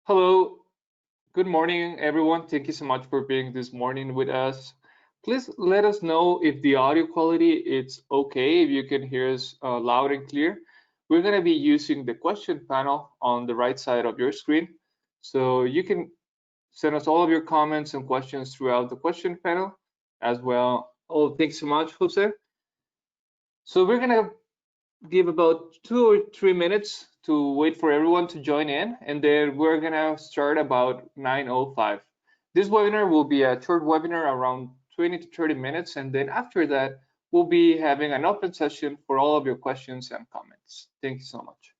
Hello, good morning, everyone. Thank you so much for being this morning with us. Please let us know if the audio quality is okay, if you can hear us loud and clear. We're going to be using the question panel on the right side of your screen. So you can send us all of your comments and questions throughout the question panel as well. Oh, thanks so much, Jose. So we're going to give about 2 or 3 minutes to wait for everyone to join in, and then we're gonna start about 9:05. This webinar will be a short webinar around 20 to 30 minutes, and then after that, we'll be having an open session for all of your questions and comments. Thank you so much.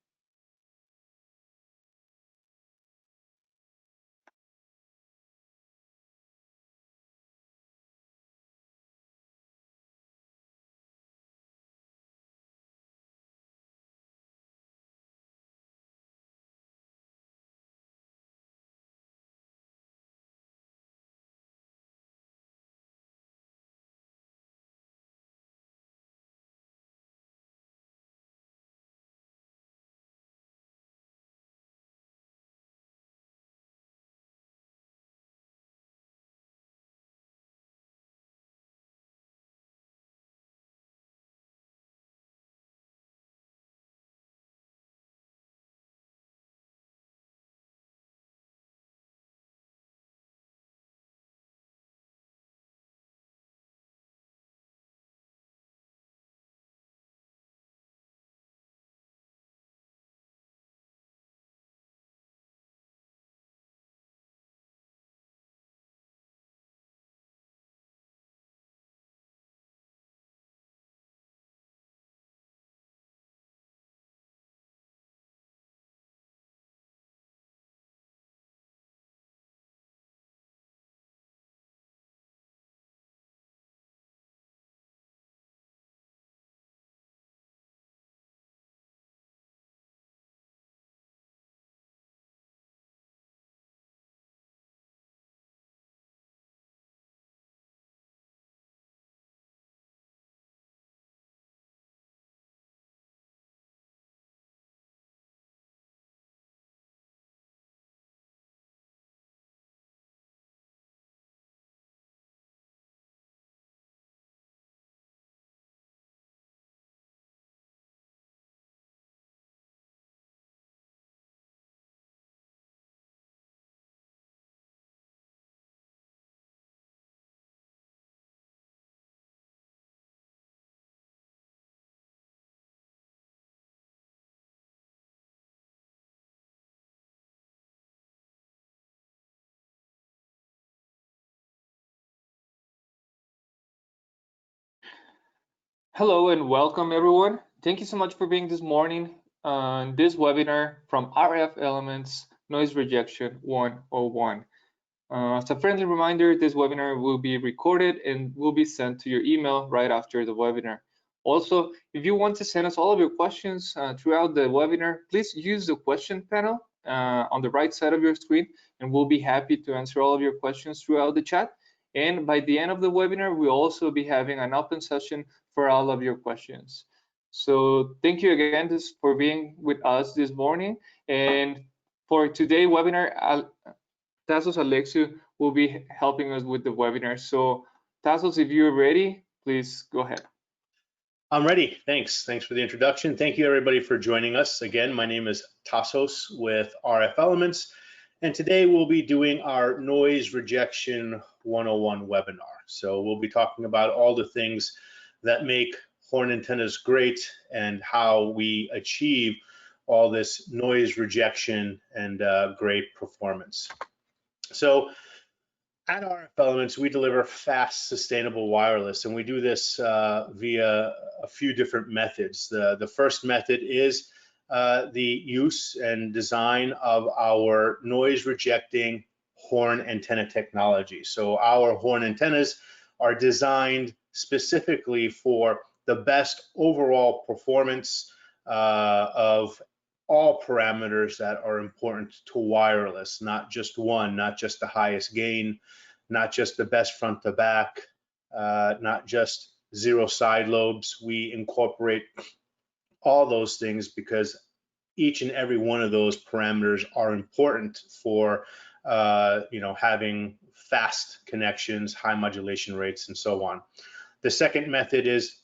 Hello and welcome everyone. Thank you so much for being this morning on this webinar from RF Elements Noise Rejection 101. As a friendly reminder, this webinar will be recorded and will be sent to your email right after the webinar. Also, if you want to send us all of your questions throughout the webinar, please use the question panel on the right side of your screen, and we'll be happy to answer all of your questions throughout the chat. And by the end of the webinar, we'll also be having an open session for all of your questions. So thank you again for being with us this morning. And for today's webinar, Tasos Alexiou will be helping us with the webinar. So Tasos, if you're ready, please go ahead. I'm ready. Thanks. Thanks for the introduction. Thank you everybody for joining us. Again, my name is Tasos with RF Elements, and today we'll be doing our Noise Rejection 101 webinar. So we'll be talking about all the things that make horn antennas great and how we achieve all this noise rejection and great performance. So at RF Elements, we deliver fast, sustainable wireless, and we do this via a few different methods. The first method is the use and design of our noise-rejecting horn antenna technology. So our horn antennas are designed specifically for the best overall performance of all parameters that are important to wireless, not just one, not just the highest gain, not just the best front to back, not just zero side lobes. We incorporate all those things because each and every one of those parameters are important for having fast connections, high modulation rates, and so on. The second method is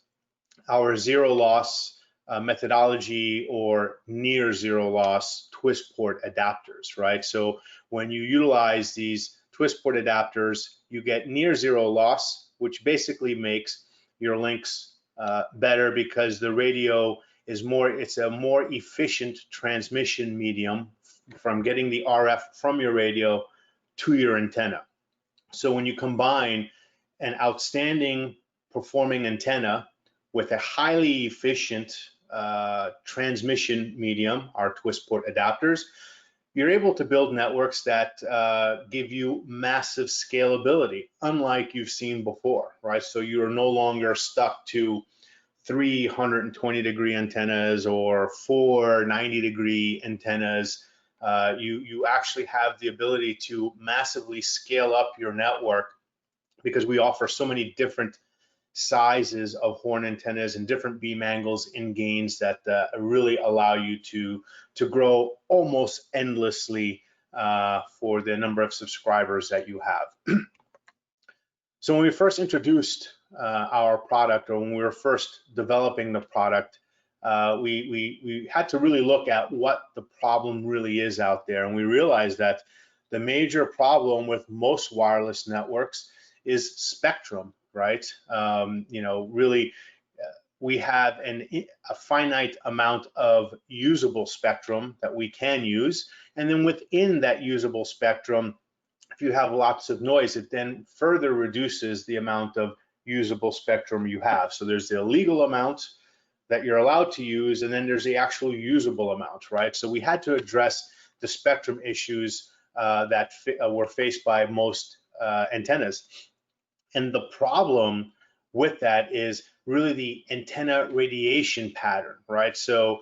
our zero loss methodology, or near zero loss twist port adapters, right? So when you utilize these twist port adapters, you get near zero loss, which basically makes your links better, because the radio is it's a more efficient transmission medium from getting the RF from your radio to your antenna. So when you combine an outstanding performing antenna with a highly efficient transmission medium, our twist port adapters, you're able to build networks that give you massive scalability, unlike you've seen before, right? So you're no longer stuck to 320-degree antennas or 490-degree antennas. You actually have the ability to massively scale up your network, because we offer so many different sizes of horn antennas and different beam angles and gains that really allow you to grow almost endlessly for the number of subscribers that you have. So when we first introduced our product, or when we were first developing the product, we had to really look at what the problem really is out there, and we realized that the major problem with most wireless networks is spectrum, right? Really, we have a finite amount of usable spectrum that we can use, and then within that usable spectrum, if you have lots of noise, it then further reduces the amount of usable spectrum you have. So there's the legal amount that you're allowed to use, and then there's the actual usable amount, right? So we had to address the spectrum issues that were faced by most antennas. And the problem with that is really the antenna radiation pattern, right? So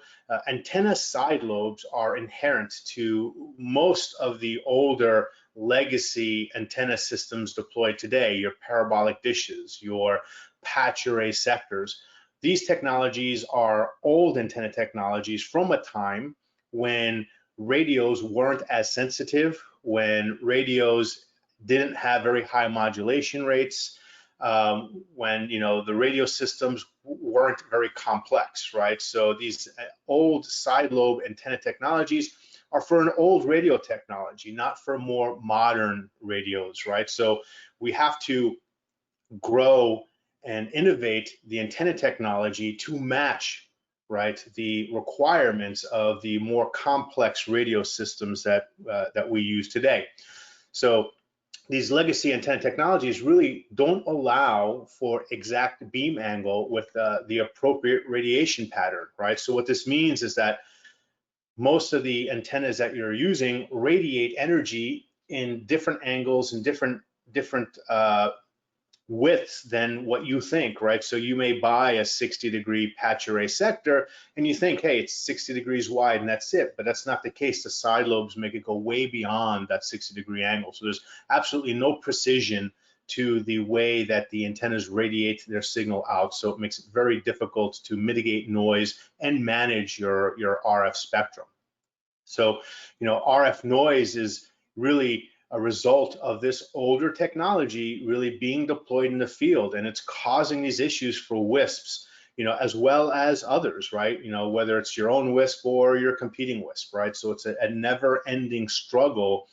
antenna side lobes are inherent to most of the older legacy antenna systems deployed today, your parabolic dishes, your patch array sectors. These technologies are old antenna technologies from a time when radios weren't as sensitive, when radios didn't have very high modulation rates, when the radio systems weren't very complex, right? So these old side lobe antenna technologies are for an old radio technology, not for more modern radios, right? So we have to grow and innovate the antenna technology to match, right, the requirements of the more complex radio systems that we use today. So these legacy antenna technologies really don't allow for exact beam angle with the appropriate radiation pattern, right? So what this means is that most of the antennas that you're using radiate energy in different angles and different widths than what you think, right? So you may buy a 60-degree patch array sector and you think, hey, it's 60 degrees wide and that's it, but that's not the case. The side lobes make it go way beyond that 60-degree angle. So there's absolutely no precision to the way that the antennas radiate their signal out. So it makes it very difficult to mitigate noise and manage your RF spectrum. So, RF noise is really a result of this older technology really being deployed in the field, and it's causing these issues for WISPs, as well as others, right? Whether it's your own WISP or your competing WISP, right? So it's a never-ending struggle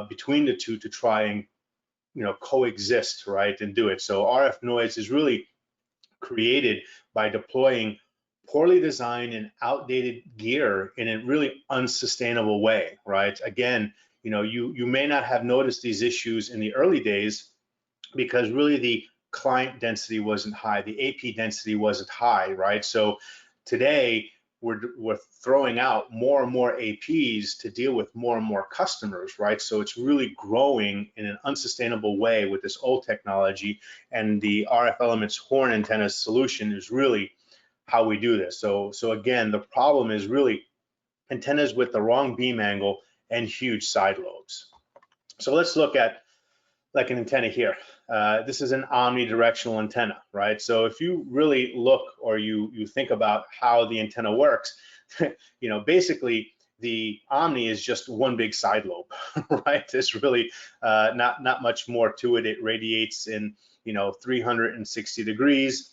between the two to try and coexist, right, and do it. So RF noise is really created by deploying poorly designed and outdated gear in a really unsustainable way, right? Again, you may not have noticed these issues in the early days because really the client density wasn't high, the AP density wasn't high, right? So today we're throwing out more and more APs to deal with more and more customers, right? So it's really growing in an unsustainable way with this old technology, and the RF Elements horn antenna solution is really how we do this. So again, the problem is really antennas with the wrong beam angle and huge side lobes. So let's look at like an antenna here. this is an omnidirectional antenna, right? So if you really look or you think about how the antenna works, basically the Omni is just one big side lobe, right? There's really not much more to it. It radiates in 360 degrees,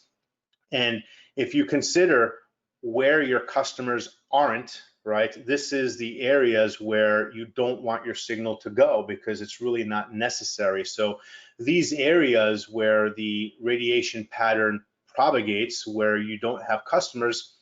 and if you consider where your customers aren't, right, this is the areas where you don't want your signal to go because it's really not necessary. So these areas where the radiation pattern propagates, where you don't have customers,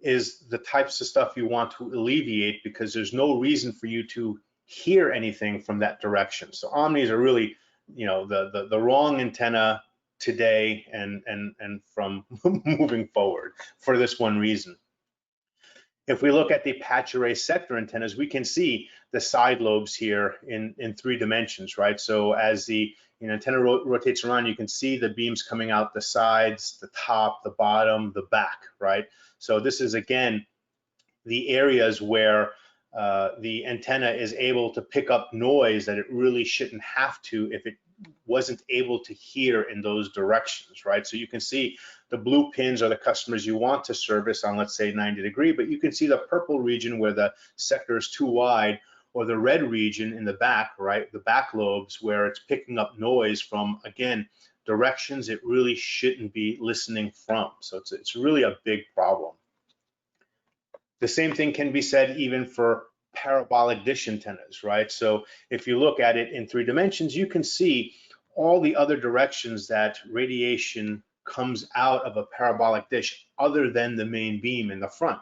is the types of stuff you want to alleviate because there's no reason for you to hear anything from that direction. So Omnis are really, the wrong antenna today and from moving forward for this one reason. If we look at the patch array sector antennas, we can see the side lobes here in 3 dimensions, right? So as the antenna rotates around, you can see the beams coming out the sides, the top, the bottom, the back, right? So this is, again, the areas where the antenna is able to pick up noise that it really shouldn't have to if it wasn't able to hear in those directions, right? So you can see the blue pins are the customers you want to service on, let's say, 90 degree, but you can see the purple region where the sector is too wide, or the red region in the back, right? The back lobes where it's picking up noise from, again, directions it really shouldn't be listening from. So it's really a big problem. The same thing can be said even for parabolic dish antennas, right? So if you look at it in 3 dimensions, you can see all the other directions that radiation comes out of a parabolic dish other than the main beam in the front.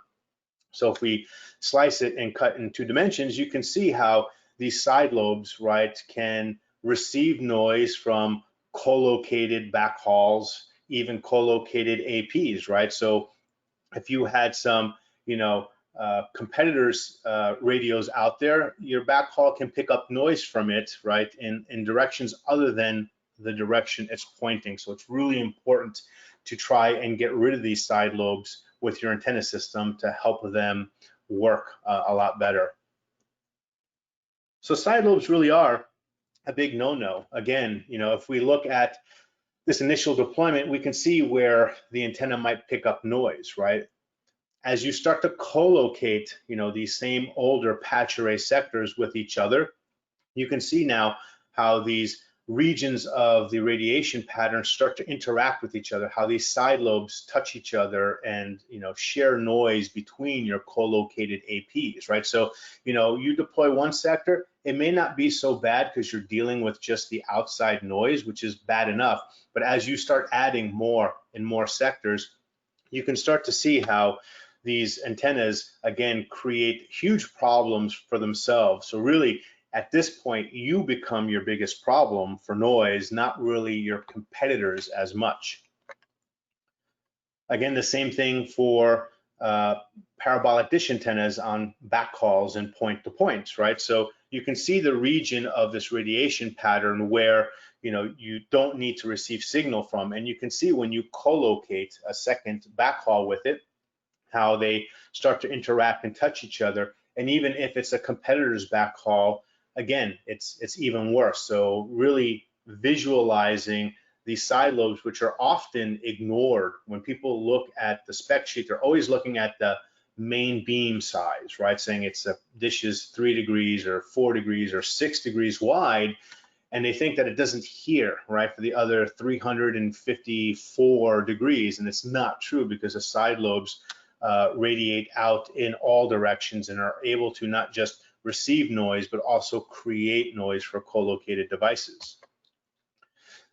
So if we slice it and cut in 2 dimensions, you can see how these side lobes, right, can receive noise from co-located backhauls, even co-located APs, right? So if you had some, competitors' radios out there, your backhaul can pick up noise from it, right, in directions other than the direction it's pointing. So it's really important to try and get rid of these side lobes with your antenna system to help them work a lot better. So side lobes really are a big no-no. Again, if we look at this initial deployment, we can see where the antenna might pick up noise, right? As you start to co-locate, these same older patch array sectors with each other, you can see now how these regions of the radiation pattern start to interact with each other, how these side lobes touch each other and share noise between your co-located APs, right? So you deploy one sector, it may not be so bad because you're dealing with just the outside noise, which is bad enough, but as you start adding more and more sectors, you can start to see how these antennas, again, create huge problems for themselves. So really, at this point, you become your biggest problem for noise, not really your competitors as much. Again, the same thing for parabolic dish antennas on backhauls and point-to-points, right? So you can see the region of this radiation pattern where you don't need to receive signal from, and you can see when you co-locate a second backhaul with it, how they start to interact and touch each other. And even if it's a competitor's backhaul, again, it's even worse. So really visualizing these side lobes, which are often ignored. When people look at the spec sheet, they're always looking at the main beam size, right? Saying it's a dish is 3 degrees or 4 degrees or 6 degrees wide, and they think that it doesn't hear, right, for the other 354 degrees, and it's not true because the side lobes radiate out in all directions and are able to not just receive noise, but also create noise for co-located devices.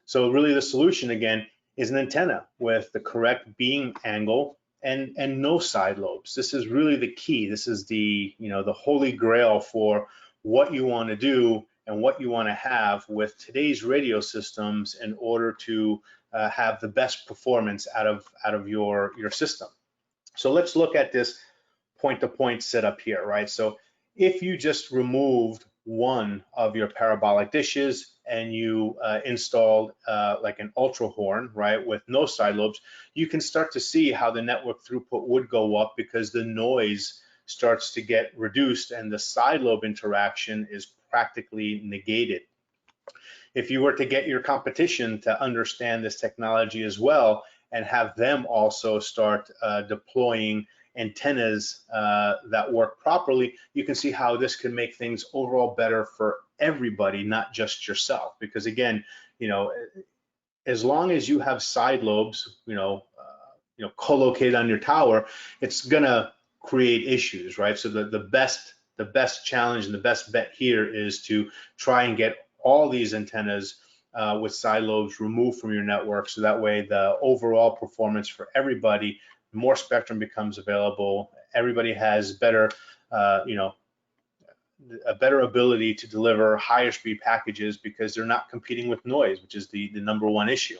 So really the solution, again, is an antenna with the correct beam angle and no side lobes. This is really the key. This is the, the holy grail for what you want to do and what you want to have with today's radio systems in order to have the best performance out of your system. So let's look at this point-to-point setup here, right? So if you just removed one of your parabolic dishes and you installed like an ultra horn, right, with no side lobes, you can start to see how the network throughput would go up because the noise starts to get reduced and the side lobe interaction is practically negated. if you were to get your competition to understand this technology as well and have them also start deploying antennas that work properly, you can see how this can make things overall better for everybody, not just yourself. Because again, as long as you have side lobes, co-located on your tower, it's gonna create issues, right? So the best challenge and the best bet here is to try and get all these antennas with side lobes removed from your network, so that way the overall performance for everybody, more spectrum becomes available, everybody has better, a better ability to deliver higher speed packages because they're not competing with noise, which is the number one issue.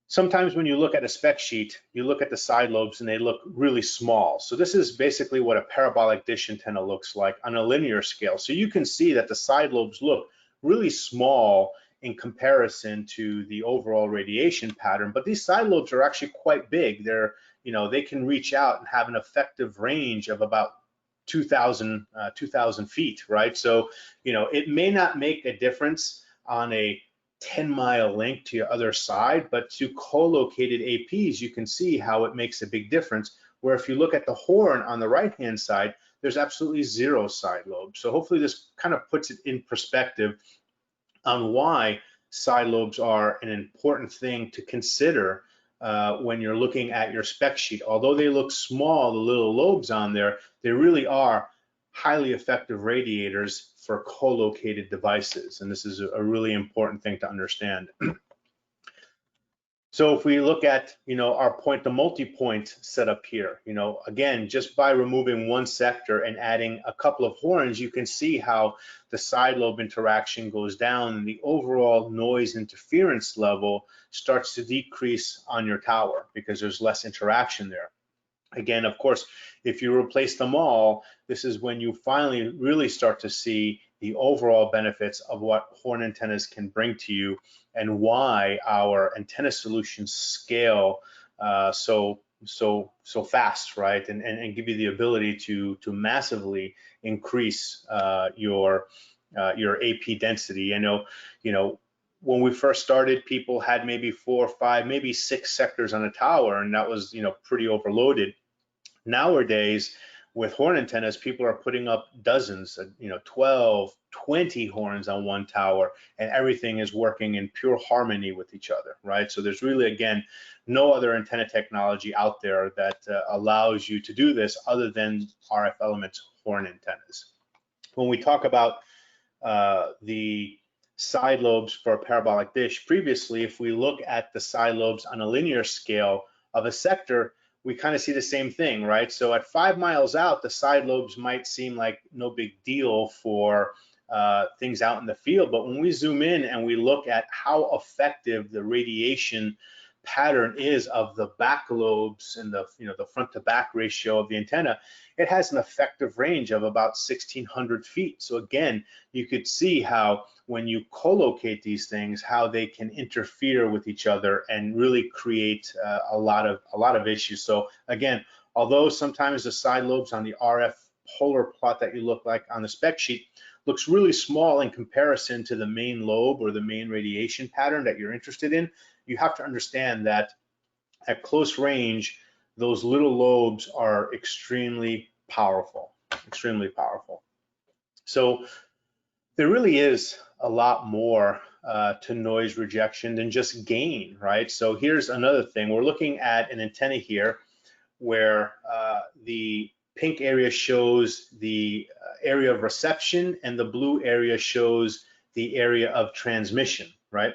Sometimes when you look at a spec sheet, you look at the side lobes and they look really small. So this is basically what a parabolic dish antenna looks like on a linear scale. So you can see that the side lobes look really small in comparison to the overall radiation pattern, but these side lobes are actually quite big. They're, they can reach out and have an effective range of about 2,000 feet, right? So, it may not make a difference on a 10-mile link to your other side, but to co-located APs, you can see how it makes a big difference, where if you look at the horn on the right-hand side, there's absolutely zero side lobes. So hopefully this kind of puts it in perspective on why side lobes are an important thing to consider when you're looking at your spec sheet. Although they look small, the little lobes on there, they really are highly effective radiators for co-located devices, and this is a really important thing to understand. So if we look at, our point to multi-point setup here, again, just by removing one sector and adding a couple of horns, you can see how the side lobe interaction goes down and the overall noise interference level starts to decrease on your tower because there's less interaction there. Again, of course, if you replace them all, this is when you finally really start to see the overall benefits of what horn antennas can bring to you and why our antenna solutions scale so fast, right? And give you the ability to massively increase your AP density. I know, when we first started, people had maybe 4 or 5, maybe 6 sectors on a tower, and that was, pretty overloaded. Nowadays, with horn antennas, people are putting up dozens, 12, 20 horns on one tower, and everything is working in pure harmony with each other, right? So there's really, again, no other antenna technology out there that allows you to do this other than RF Elements horn antennas. When we talk about the side lobes for a parabolic dish, previously, if we look at the side lobes on a linear scale of a sector, we kind of see the same thing, right? So at 5 miles out, the side lobes might seem like no big deal for things out in the field, but when we zoom in and we look at how effective the radiation pattern is of the back lobes and the front to back ratio of the antenna, it has an effective range of about 1,600 feet. So again, you could see how when you co-locate these things, how they can interfere with each other and really create a lot of issues. So again, although sometimes the side lobes on the RF polar plot that you look like on the spec sheet looks really small in comparison to the main lobe or the main radiation pattern that you're interested in, you have to understand that at close range, those little lobes are extremely powerful, extremely powerful. So there really is a lot more to noise rejection than just gain, right? So here's another thing. We're looking at an antenna here where the pink area shows the area of reception and the blue area shows the area of transmission, right?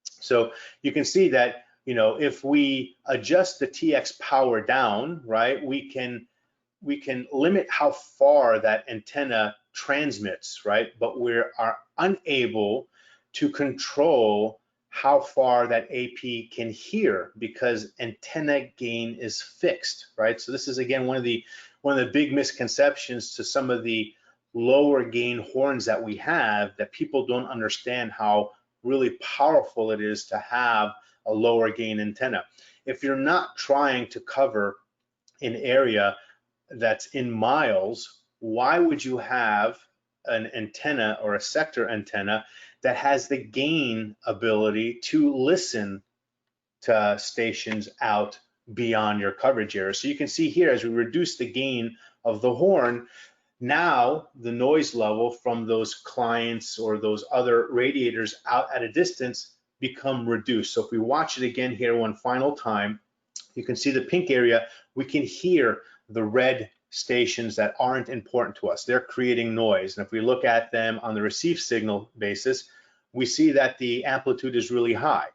So you can see that, if we adjust the TX power down, right, we can limit how far that antenna transmits, right? But we are unable to control how far that AP can hear because antenna gain is fixed, right? So this is, again, one of the big misconceptions to some of the lower gain horns that we have, that people don't understand how really powerful it is to have a lower gain antenna. If you're not trying to cover an area that's in miles, why would you have an antenna or a sector antenna that has the gain ability to listen to stations out beyond your coverage area. So you can see here, as we reduce the gain of the horn, now the noise level from those clients or those other radiators out at a distance become reduced. So if we watch it again here one final time, you can see the pink area. We can hear the red stations that aren't important to us. They're creating noise. And if we look at them on the receive signal basis, we see that the amplitude is really high,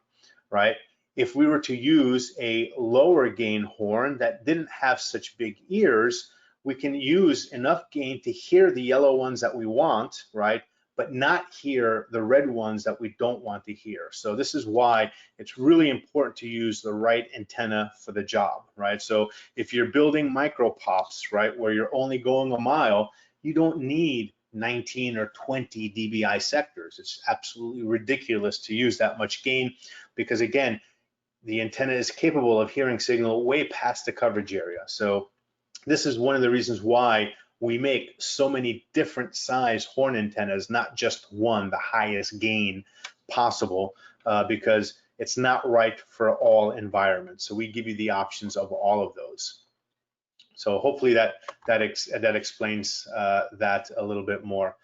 right? If we were to use a lower gain horn that didn't have such big ears, we can use enough gain to hear the yellow ones that we want, right? But not hear the red ones that we don't want to hear. So this is why it's really important to use the right antenna for the job, right? So if you're building micro pops, right, where you're only going a mile, you don't need 19 or 20 dBi sectors. It's absolutely ridiculous to use that much gain because, again, the antenna is capable of hearing signal way past the coverage area. So this is one of the reasons why we make so many different size horn antennas, not just one, the highest gain possible, because it's not right for all environments. So we give you the options of all of those. So hopefully that explains that a little bit more.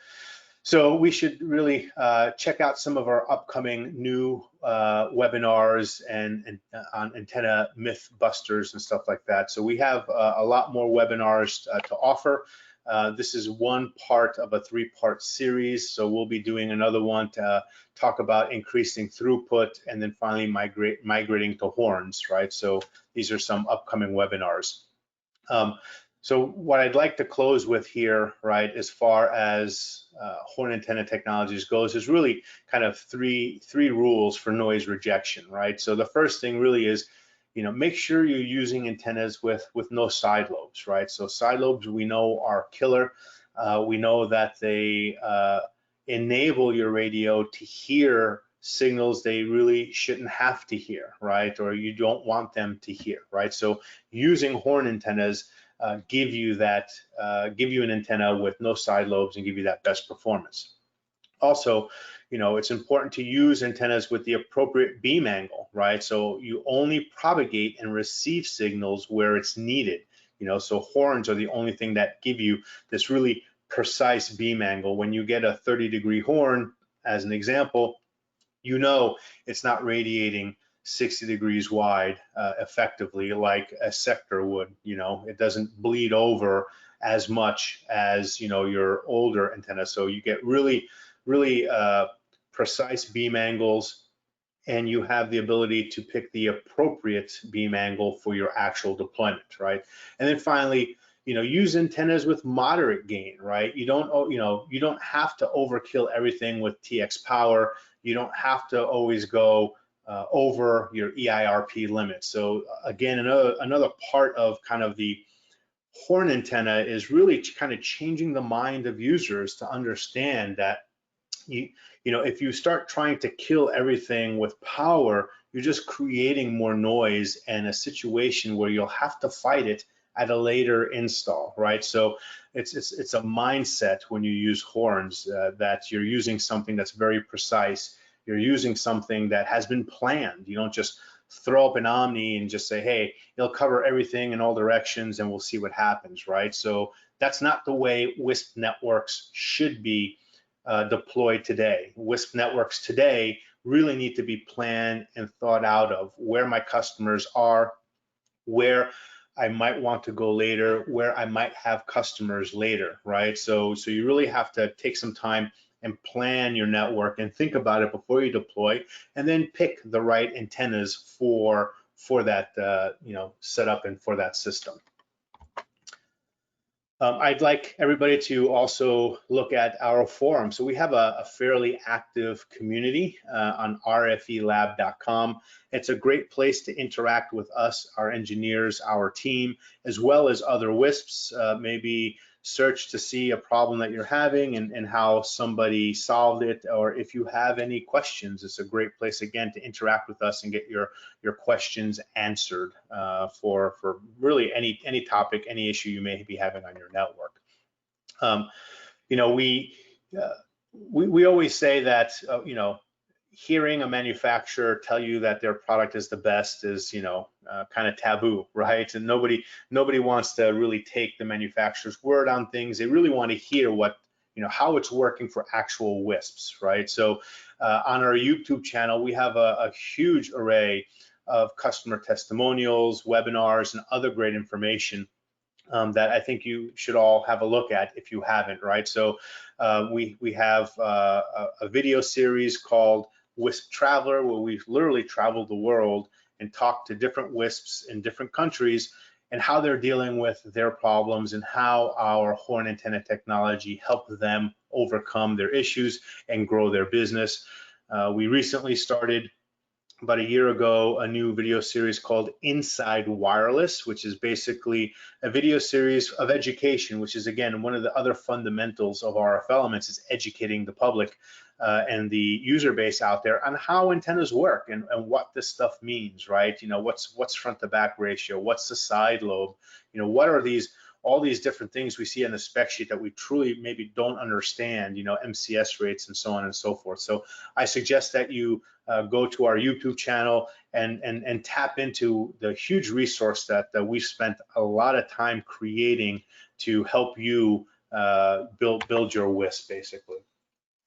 So we should really check out some of our upcoming new webinars and on antenna myth busters and stuff like that. So we have a lot more webinars to offer. This is one part of a 3-part series. So we'll be doing another one to talk about increasing throughput and then finally migrating to horns, right? So these are some upcoming webinars. So what I'd like to close with here, right, as far as horn antenna technologies goes, is really kind of three rules for noise rejection, right? So the first thing really is, make sure you're using antennas with no side lobes, right? So side lobes we know are killer. We know that they enable your radio to hear signals they really shouldn't have to hear, right? Or you don't want them to hear, right? So using horn antennas give you an antenna with no side lobes and give you that best performance. Also, it's important to use antennas with the appropriate beam angle, right? So you only propagate and receive signals where it's needed. So horns are the only thing that give you this really precise beam angle. When you get a 30-degree horn, as an example, it's not radiating 60 degrees wide effectively like a sector would. It doesn't bleed over as much as your older antenna. So you get really precise beam angles, and you have the ability to pick the appropriate beam angle for your actual deployment, right? And then finally, use antennas with moderate gain, right? You don't have to overkill everything with TX power. You don't have to always go over your EIRP limit. So again, another part of kind of the horn antenna is really kind of changing the mind of users to understand that if you start trying to kill everything with power, you're just creating more noise and a situation where you'll have to fight it at a later install, right? So it's a mindset when you use horns that you're using something that's very precise. You're using something that has been planned. You don't just throw up an Omni and just say, hey, it'll cover everything in all directions and we'll see what happens, right? So that's not the way WISP networks should be deployed today. WISP networks today really need to be planned and thought out of where my customers are, where I might want to go later, where I might have customers later, right? So you really have to take some time and plan your network and think about it before you deploy, and then pick the right antennas for that setup and for that system. I'd like everybody to also look at our forum. So we have a fairly active community on rfelab.com. It's a great place to interact with us, our engineers, our team, as well as other WISPs. Maybe search to see a problem that you're having and how somebody solved it, or if you have any questions, it's a great place again to interact with us and get your questions answered for really any topic, any issue you may be having on your network. we always say that, you know, hearing a manufacturer tell you that their product is the best is, you know, kind of taboo, right? And nobody wants to really take the manufacturer's word on things. They really want to hear what, you know, how it's working for actual WISPs, right? So on our YouTube channel, we have a huge array of customer testimonials, webinars, and other great information that I think you should all have a look at if you haven't, right? So we have a video series called WISP Traveler, where we've literally traveled the world and talked to different WISPs in different countries and how they're dealing with their problems and how our horn antenna technology helped them overcome their issues and grow their business. We recently started, about a year ago, a new video series called Inside Wireless, which is basically a video series of education, which is, again, one of the other fundamentals of RF Elements, is educating the public and the user base out there on how antennas work and what this stuff means, right? You know, what's front to back ratio, what's the side lobe, you know, what are all these different things we see on the spec sheet that we truly maybe don't understand, you know, MCS rates and so on and so forth. So I suggest that you go to our YouTube channel and tap into the huge resource that we've spent a lot of time creating to help you build your WISP, basically.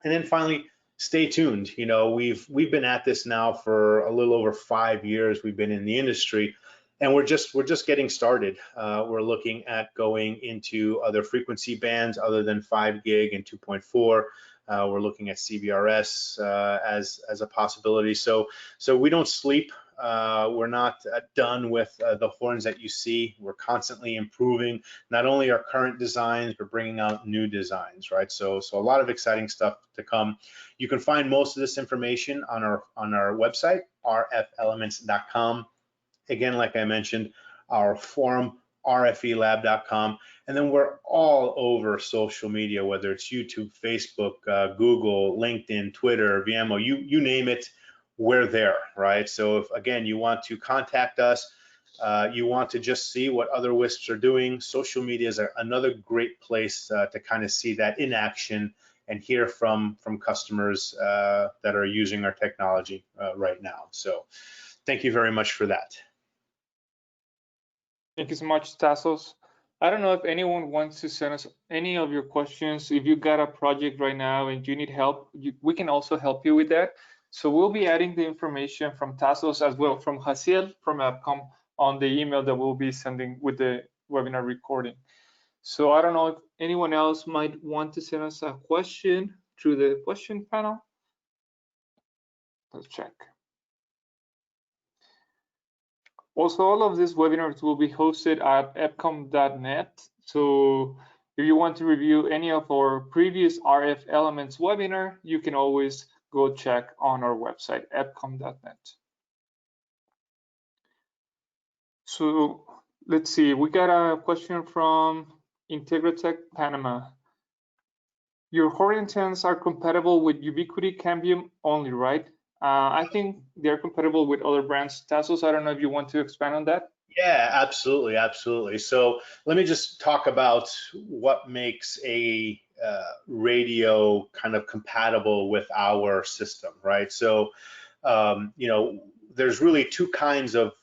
And then finally, stay tuned. You know, we've been at this now for a little over 5 years. We've been in the industry, and we're just getting started. We're looking at going into other frequency bands other than 5 gig and 2.4. We're looking at CBRS as a possibility. So we don't sleep. We're not done with the horns that you see. We're constantly improving not only our current designs, but bringing out new designs, right? So a lot of exciting stuff to come. You can find most of this information on our website, rfelements.com. Again, like I mentioned, our forum, rfelab.com, and then we're all over social media, whether it's YouTube, Facebook, Google, LinkedIn, Twitter, Vimeo, you name it, we're there, right? So if, again, you want to contact us, you want to just see what other WISPs are doing, social media is another great place to kind of see that in action and hear from customers that are using our technology right now. So thank you very much for that. Thank you so much, Tasos. I don't know if anyone wants to send us any of your questions. If you got a project right now and you need help, we can also help you with that. So we'll be adding the information from Tasos as well, from Hasiel, from AppCom, on the email that we'll be sending with the webinar recording. So I don't know if anyone else might want to send us a question through the question panel. Let's check. Also, all of these webinars will be hosted at epcom.net. So if you want to review any of our previous RF Elements webinar, you can always go check on our website, epcom.net. So let's see, we got a question from Integratech Panama. Your horn antennas are compatible with Ubiquiti Cambium only, right? I think they're compatible with other brands. Tasos, I don't know if you want to expand on that. Yeah, absolutely, absolutely. So let me just talk about what makes a radio kind of compatible with our system, right? So, you know, there's really two kinds of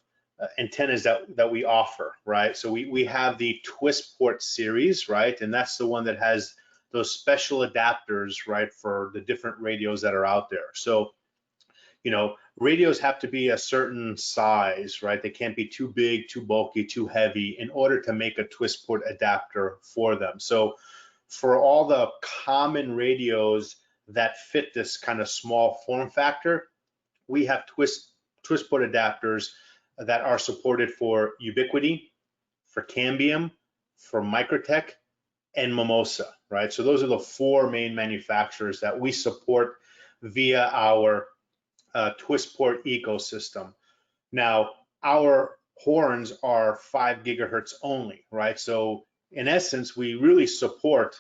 antennas that we offer, right? So we have the twist port series, right? And that's the one that has those special adapters, right, for the different radios that are out there. So, you know, radios have to be a certain size, right? They can't be too big, too bulky, too heavy in order to make a twist port adapter for them. So for all the common radios that fit this kind of small form factor, we have twist port adapters that are supported for Ubiquiti, for Cambium, for Microtech, and Mimosa, right? So those are the four main manufacturers that we support via our twist port ecosystem. Now, our horns are 5 gigahertz only, right? So in essence, we really support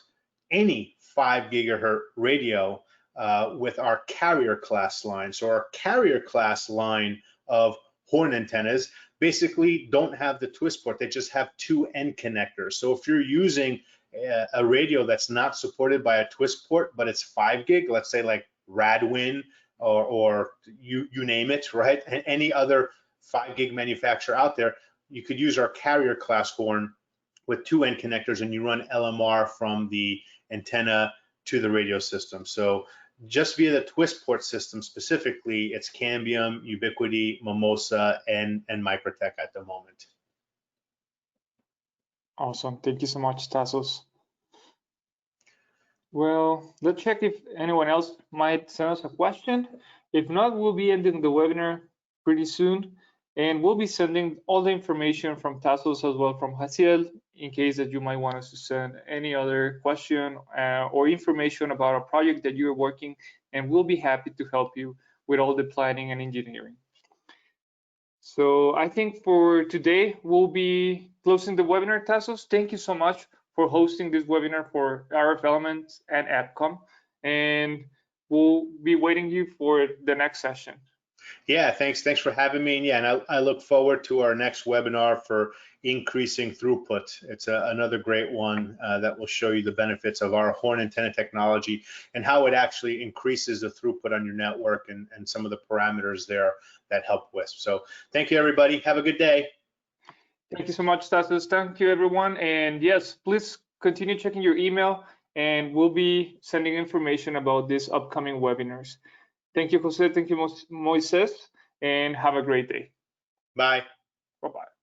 any 5 gigahertz radio with our carrier class line. So our carrier class line of horn antennas basically don't have the twist port. They just have 2 end connectors. So if you're using a radio that's not supported by a twist port, but it's 5 gig, let's say like Radwin or you name it, right? And any other 5 gig manufacturer out there, you could use our carrier class horn with 2 end connectors, and you run LMR from the antenna to the radio system. So just via the twist port system specifically, it's Cambium, Ubiquiti, Mimosa, and Microtech at the moment. Awesome. Thank you so much, Tasos. Well, let's check if anyone else might send us a question. If not, we'll be ending the webinar pretty soon, and we'll be sending all the information from Tasos as well from Jaciel, in case that you might want us to send any other question or information about a project that you're working, and we'll be happy to help you with all the planning and engineering. So I think for today, we'll be closing the webinar, Tasos. Thank you so much for hosting this webinar for RF Elements and AppCom, and we'll be waiting you for the next session. Yeah, thanks for having me. And yeah, and I look forward to our next webinar for increasing throughput. It's another great one that will show you the benefits of our horn antenna technology and how it actually increases the throughput on your network and some of the parameters there that help WISP. So thank you, everybody. Have a good day. Thank you so much, Tasos. Thank you, everyone. And yes, please continue checking your email, and we'll be sending information about these upcoming webinars. Thank you, Jose. Thank you, Moises, and have a great day. Bye. Bye-bye.